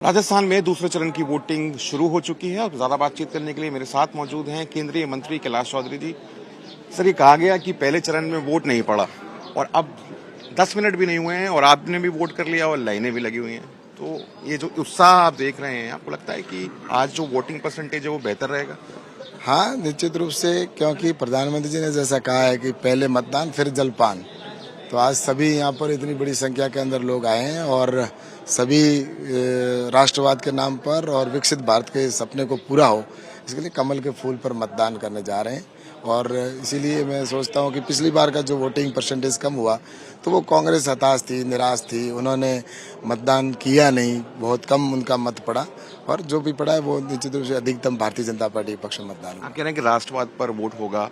राजस्थान में दूसरे चरण की वोटिंग शुरू हो चुकी है और ज्यादा बातचीत करने के लिए मेरे साथ मौजूद हैं केंद्रीय मंत्री कैलाश चौधरी जी। सर, ये कहा गया कि पहले चरण में वोट नहीं पड़ा और अब 10 मिनट भी नहीं हुए हैं और आपने भी वोट कर लिया और लाइनें भी लगी हुई हैं, तो ये जो उत्साह आप देख रहे हैं, आपको लगता है कि आज जो वोटिंग परसेंटेज है वो बेहतर रहेगा? हाँ, निश्चित रूप से, क्योंकि प्रधानमंत्री जी ने जैसा कहा है कि पहले मतदान फिर जलपान, तो आज सभी यहाँ पर इतनी बड़ी संख्या के अंदर लोग आए हैं और सभी राष्ट्रवाद के नाम पर और विकसित भारत के सपने को पूरा हो, इसके लिए कमल के फूल पर मतदान करने जा रहे हैं। और इसीलिए मैं सोचता हूँ कि पिछली बार का जो वोटिंग परसेंटेज कम हुआ तो वो कांग्रेस हताश थी, निराश थी, उन्होंने मतदान किया नहीं, बहुत कम उनका मत पड़ा और जो भी पड़ा है वो निश्चित रूप से अधिकतम भारतीय जनता पार्टी के पक्ष में मतदान। आप कह रहे हैं कि राष्ट्रवाद पर वोट होगा।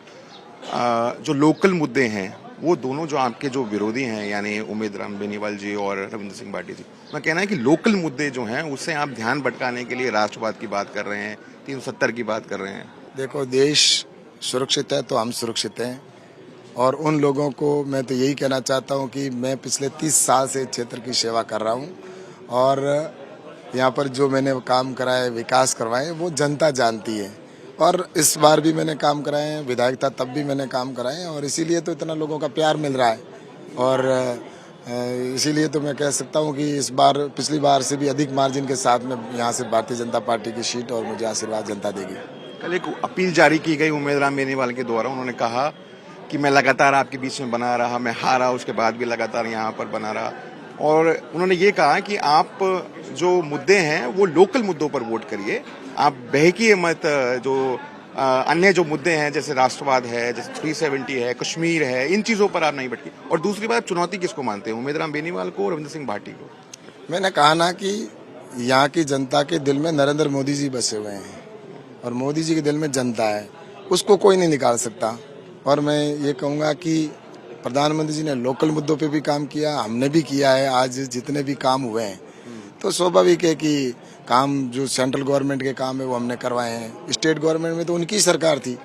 जो लोकल मुद्दे हैं वो दोनों जो आपके जो विरोधी हैं, यानी उमेद राम बेनीवाल जी और रविंद्र सिंह भाटी जी, मैं कहना है कि लोकल मुद्दे जो हैं उससे आप ध्यान भटकाने के लिए राष्ट्रवाद की बात कर रहे हैं, 370 की बात कर रहे हैं। देखो, देश सुरक्षित है तो हम सुरक्षित हैं और उन लोगों को मैं तो यही कहना चाहता हूं कि मैं पिछले 30 साल से क्षेत्र की सेवा कर रहा हूं और यहाँ पर जो मैंने काम कराए, विकास करवाए, वो जनता जानती है और इस बार भी मैंने काम कराए हैं, विधायक था तब भी मैंने काम कराए हैं और इसीलिए तो इतना लोगों का प्यार मिल रहा है और इसीलिए तो मैं कह सकता हूँ कि इस बार पिछली बार से भी अधिक मार्जिन के साथ में यहाँ से भारतीय जनता पार्टी की सीट और मुझे आशीर्वाद जनता देगी। कल एक अपील जारी की गई उमेद राम बेनीवाल के द्वारा, उन्होंने कहा कि मैं लगातार आपके बीच में बना रहा, मैं हारा उसके बाद भी लगातार यहाँ पर बना रहा, और उन्होंने ये कहा कि आप जो मुद्दे हैं वो लोकल मुद्दों पर वोट करिए, आप बहकिए मत। जो अन्य जो मुद्दे हैं जैसे राष्ट्रवाद है, जैसे 370 है, कश्मीर है, इन चीजों पर आप नहीं भटकिए। और दूसरी बात, चुनौती किसको मानते हैं, उमेद राम बेनीवाल को, रविंद्र सिंह भाटी को? मैंने कहा ना कि यहाँ की जनता के दिल में नरेंद्र मोदी जी बसे हुए हैं और मोदी जी के दिल में जनता है, उसको कोई नहीं निकाल सकता। और मैं ये कहूँगा कि प्रधानमंत्री जी ने लोकल मुद्दों पे भी काम किया, हमने भी किया है। आज जितने भी काम हुए हैं तो स्वाभाविक है कि काम जो सेंट्रल गवर्नमेंट के काम है वो हमने करवाए हैं। स्टेट गवर्नमेंट में तो उनकी सरकार थी,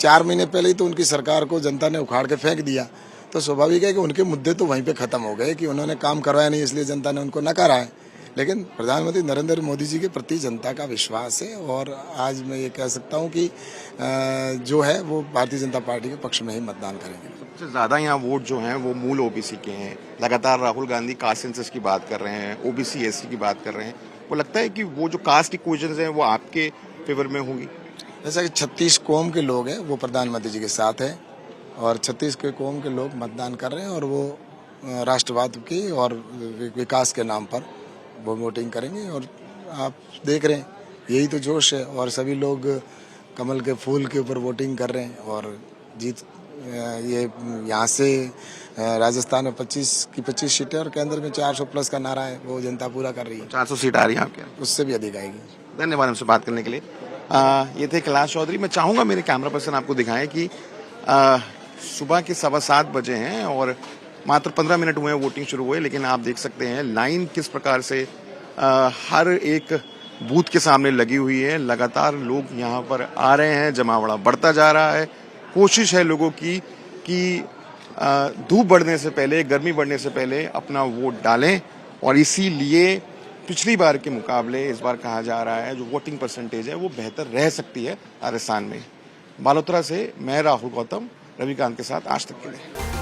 4 महीने पहले ही तो उनकी सरकार को जनता ने उखाड़ के फेंक दिया, तो स्वाभाविक है कि उनके मुद्दे तो वहीं पे खत्म हो गए कि उन्होंने काम करवाया नहीं, इसलिए जनता ने उनको नकारा है। लेकिन प्रधानमंत्री नरेंद्र मोदी जी के प्रति जनता का विश्वास है और आज मैं ये कह सकता हूँ कि जो है वो भारतीय जनता पार्टी के पक्ष में ही मतदान करेंगे। सबसे ज्यादा यहाँ वोट जो हैं वो मूल ओबीसी के हैं। लगातार राहुल गांधी कास्ट सेंसस की बात कर रहे हैं, ओबीसी एससी की बात कर रहे हैं। वो लगता है कि वो जो कास्ट इक्वेशंस हैं वो आपके फेवर में होगी? जैसा कि 36 कौम के लोग हैं वो प्रधानमंत्री जी के साथ हैं और 36 के कौम के लोग मतदान कर रहे हैं और वो राष्ट्रवाद की और विकास के नाम पर वो वोटिंग करेंगे और आप देख रहे हैं यही तो जोश है और सभी लोग कमल के फूल के ऊपर वोटिंग कर रहे हैं और जीत ये यहाँ से राजस्थान में 25 की 25 सीटें और केंद्र में 400 प्लस का नारा है, वो जनता पूरा कर रही है। 400 सीट आ रही है आपके? उससे भी अधिक आएगी। धन्यवाद हमसे बात करने के लिए। ये थे कैलाश चौधरी। मैं चाहूंगा मेरे कैमरा पर्सन आपको दिखाएं कि सुबह के 7:15 बजे हैं और मात्र 15 मिनट हुए हैं वोटिंग शुरू हुए, लेकिन आप देख सकते हैं लाइन किस प्रकार से हर एक बूथ के सामने लगी हुई है। लगातार लोग यहाँ पर आ रहे हैं, जमावड़ा बढ़ता जा रहा है। कोशिश है लोगों की कि धूप बढ़ने से पहले, गर्मी बढ़ने से पहले अपना वोट डालें और इसीलिए पिछली बार के मुकाबले इस बार कहा जा रहा है जो वोटिंग परसेंटेज है वो बेहतर रह सकती है राजस्थान में। बालोतरा से मैं राहुल गौतम, रविकांत के साथ आज तक के लिए।